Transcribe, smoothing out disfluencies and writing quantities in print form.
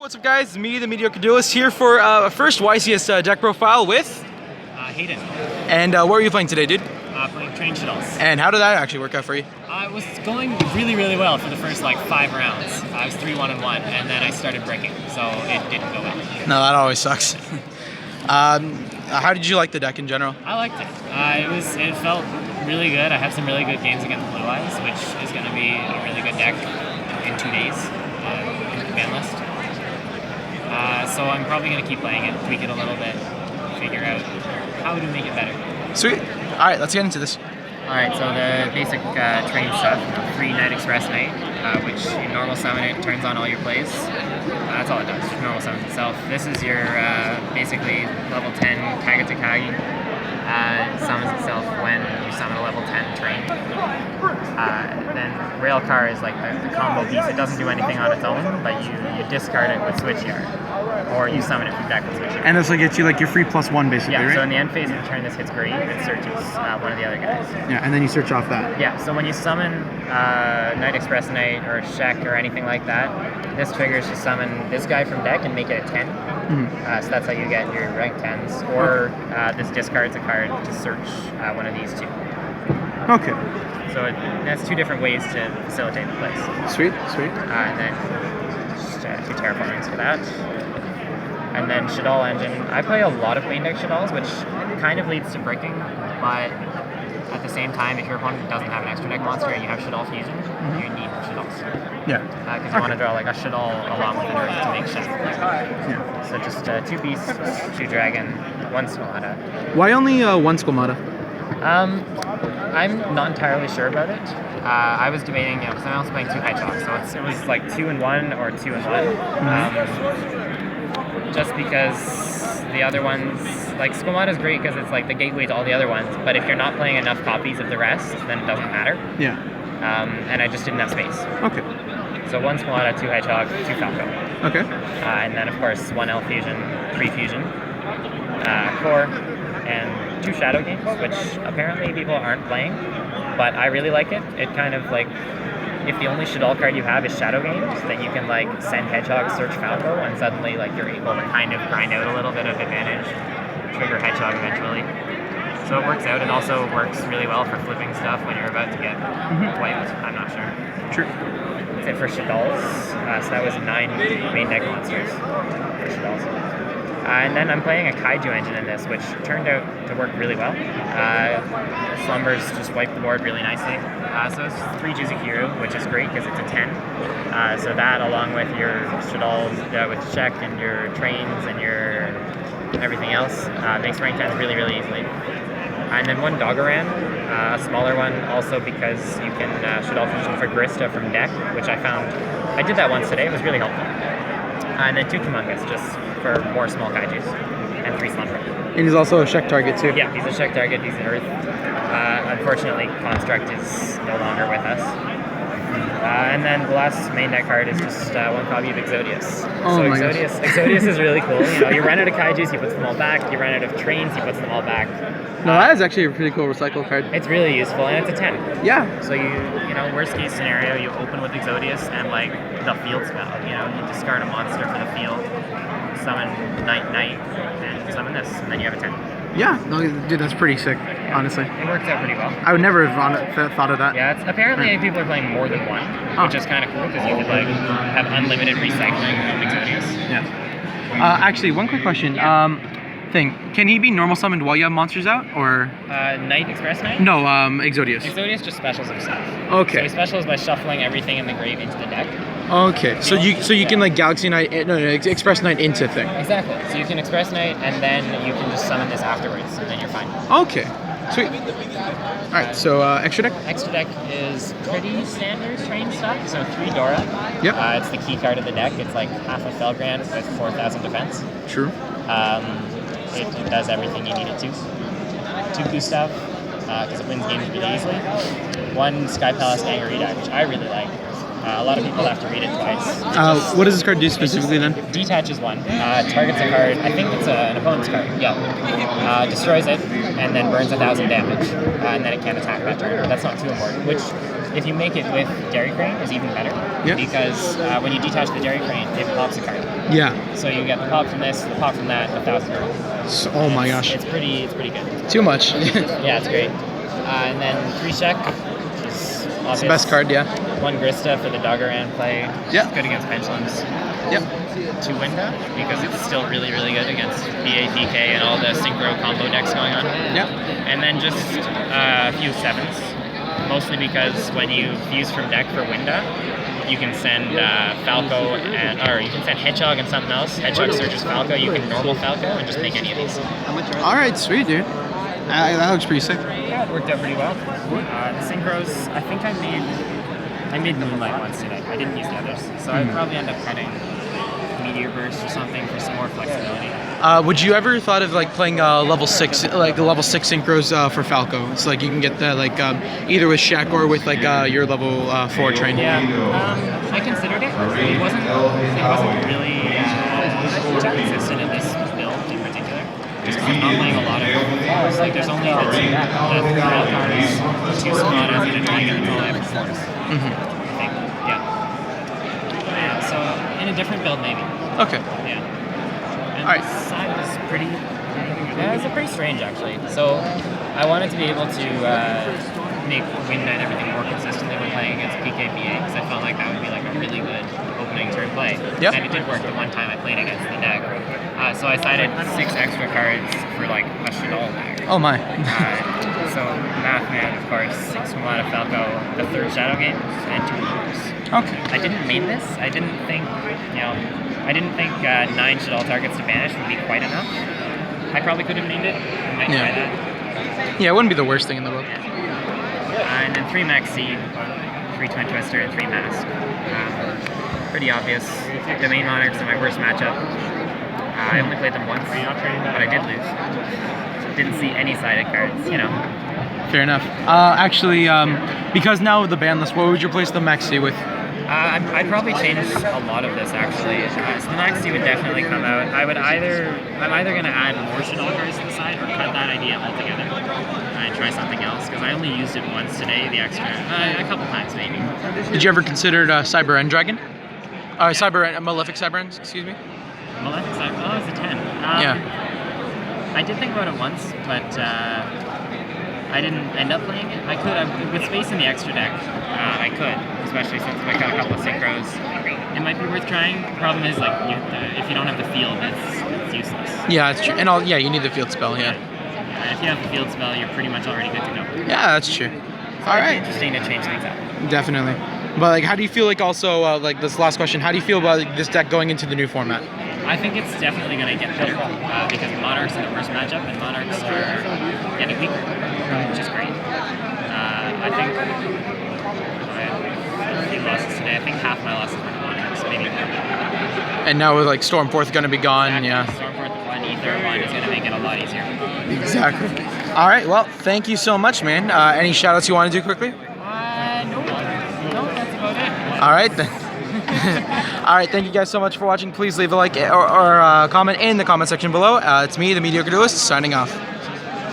What's up, guys? Me, the mediocre duelist, here for first YCS deck profile with Hayden. And what were you playing today, dude? Playing train Shaddolls. And how did that actually work out for you? It was going really, really well for the first like 5 rounds. I was 3-1 and 1, and then I started breaking, so it didn't go well. No, that always sucks. How did you like the deck in general? I liked it. It felt really good. I have some really good games against Blue Eyes, which is going to be a really good deck in 2 days in the ban list. So I'm probably going to keep playing it, tweak it a little bit, figure out how to make it better. Sweet. All right, let's get into this. Alright, so the basic train stuff, free Night Express Night, which in normal summon it turns on all your plays. That's all it does, just normal summons itself. This is your basically level 10 Kagatakagi. Summons itself when you summon a level 10 train. Then Railcar is like the combo piece. It doesn't do anything on its own, but you discard it with Switch Yard. Or you summon it from deck with Switch Yard. And this will get you like your free +1 basically, yeah, right? So in the end phase of the turn, this hits green, it searches one of the other guys. Yeah, and then you search off that. Yeah, so when you summon Night Express Knight or Shek or anything like that, this triggers to summon this guy from deck and make it a 10. So that's how you get your rank 10s. Or this discards a card to search one of these two. Okay. So that's 2 different ways to facilitate the plays. Sweet, sweet. And then just 2 terraformings for that. And then Shaddoll engine. I play a lot of main deck Shaddolls, which kind of leads to breaking, but at the same time, if your opponent doesn't have an extra deck monster and you have Shaddoll Fusion, you need Shaddolls. Yeah. Because you want to draw like a Shaddoll along with an Earth to make Shek. Yeah. So just 2 Beasts, 2 Dragon, 1 Squamata. Why only 1 Squamata? I'm not entirely sure about it. I was debating, because I'm also playing 2 Hedgehog, so it was like 2 and 1 or 2 and 1. Just because the other ones, like Squamata is great because it's like the gateway to all the other ones, but if you're not playing enough copies of the rest, then it doesn't matter. Yeah. And I just didn't have space. Okay. So 1 Squamata, 2 Hedgehog, 2 Falco. Okay. And then of course 1 Elf Fusion, 3 Fusion, Core, and 2 Shadow Games, which apparently people aren't playing, but I really like it. It kind of like, if the only Shaddoll card you have is Shadow Games, then you can like send Hedgehog, search Falco, and suddenly like you're able to kind of grind out a little bit of advantage, trigger Hedgehog eventually. So it works out. It also works really well for flipping stuff when you're about to get wiped. I'm not sure. True. That's it for Shaddolls. So that was 9 main deck monsters for Shaddolls. And then I'm playing a Kaiju engine in this, which turned out to work really well. Slumbers just wiped the board really nicely. So it's 3 Juzukiru, which is great because it's a 10. So that, along with your Shaddolls with Shek and your trains and your everything else, makes rank 10s really, really easily. And then 1 Doggoran, a smaller one, also because you can Shaddoll Fusion for Grista from deck, which I found, I did that once today, it was really helpful. And then 2 Kumungus, just for more small kaijus, and 3 Slumber. And he's also a Shek target too. Yeah, he's a Shek target, he's an Earth. Unfortunately, Construct is no longer with us. And then the last main deck card is just 1 copy of Exodius. Oh, so my Exodius is really cool. You know, you run out of kaijus, he puts them all back. You run out of trains, he puts them all back. No, that is actually a pretty cool recycle card. It's really useful, and it's a 10. Yeah. So you know, worst case scenario, you open with Exodius and like the field spell. You know, you discard a monster for the field, summon Night, and summon this, and then you have a 10. Yeah, no, dude, that's pretty sick, honestly. It works out pretty well. I would never have thought of that. Yeah, it's, apparently people are playing more than 1, which is kind of cool because you could like have unlimited recycling of Exodius. Yeah. Actually, one quick question. Can he be normal summoned while you have monsters out, or? Night Express Night? No, Exodius. Exodius just specials himself. Okay. So he specials by shuffling everything in the grave into the deck. Okay, so you can like Galaxy Knight, Express Knight into thing. Exactly. So you can Express Knight, and then you can just summon this afterwards, and then you're fine. Okay, sweet. All right, so extra deck. Extra deck is pretty standard train stuff. So 3 Dora. Yep. It's the key card of the deck. It's like half a Felgrand with 4,000 defense. True. It does everything you need it to. 2 Gustav, because it wins games really easily. 1 Sky Palace Angarita, which I really like. A lot of people have to read it twice. What does this card do specifically then? Detaches 1, targets a card, I think it's an opponent's card, yeah. Destroys it, and then burns 1,000 damage, and then it can't attack that turn. That's not too important, which if you make it with dairy crane, is even better. Yeah. Because when you detach the dairy crane, it pops a card. Yeah. So you get the pop from this, the pop from that, 1,000 euro. So, oh my gosh. It's pretty good. Too much. Yeah, it's great. And then 3 Shek, which is obvious. It's the best card, yeah. 1 Grista for the Doggeran play. Yeah. It's good against pendulums. Yep. 2 Winda, because it's still really good against BA, DK, and all the synchro combo decks going on. Yep. And then just a few 7s. Mostly because when you fuse from deck for Winda, you can send Falco or you can send Hedgehog and something else. Hedgehog searches Falco, you can normal Falco and just make any of these. Alright, sweet, dude. That looks pretty sick. Yeah, it worked out pretty well. The synchros, I think I made Moonlight once today. I didn't use the others. So I'd probably end up cutting Meteor Burst or something for some more flexibility. Would you ever thought of like playing level 6 synchros for Falco? It's like you can get that like either with Shaq or with like your level 4 train. Yeah, I considered it. It wasn't really too consistent in this build in particular. Just 'cause I'm not playing a lot of fours. Like there's only the 2 wild cards, 2 Squadas, and then like until I have 4s. I think. Yeah. So in a different build maybe. Okay. Yeah. All right. The side was pretty. Yeah, it was pretty strange actually. So I wanted to be able to make Winda and everything more consistently when playing against PKBA because I felt like that would be like a really good opening turn play. Yep. And it did work the one time I played against the deck. So I sided 6 extra cards for like a Shaddoll deck. Oh my. So Mathman, of course, 6 Squad of Falco, the 3rd Shadow Game, and 2 Monsters. Okay. I didn't main this. I didn't think 9 Shaddoll targets to banish would be quite enough. I probably could have named it. I might try that. Yeah, it wouldn't be the worst thing in the world. And then 3 Max Seed, 3 Twin Twister, and 3 Mask. Pretty obvious. Domain Monarchs are my worst matchup. I only played them once, but I did lose. Didn't see any sided cards, you know. Fair enough. Because now with the ban list, what would you replace the Maxi with? I'd probably change a lot of this actually. So the Maxi would definitely come out. I'm either going to add more Shaddoll cards to the side or cut that idea altogether and try something else because I only used it once today, the extra, a couple times maybe. Did you ever consider Cyber End Dragon? Malefic Cyber Ends, excuse me? Malefic Cyber, oh, it's a 10. Yeah. I did think about it once, but I didn't end up playing it. I could, with space in the extra deck, I could, especially since I got a couple of synchros. It might be worth trying. The problem is, like, if you don't have the field, it's useless. Yeah, that's true. And you need the field spell, yeah. And if you have the field spell, you're pretty much already good to go. Yeah, that's true. So all right. Interesting to change things up. Definitely. But like, how do you feel like also like this last question? How do you feel about like, this deck going into the new format? I think it's definitely going to get better because Monarchs are the worst matchup, and Monarchs are getting weaker, which is great. I think I had a few losses today. I think half my losses were to Monarchs, maybe more. And now with like Stormforth going to be gone, exactly. yeah. Stormforth 1, Ether 1 is going to make it a lot easier. Exactly. All right. Well, thank you so much, man. Any shout outs you want to do quickly? No, that's about it. All right then. All right, thank you guys so much for watching. Please leave a like or comment in the comment section below. It's me, the Mediocre Duelist, signing off.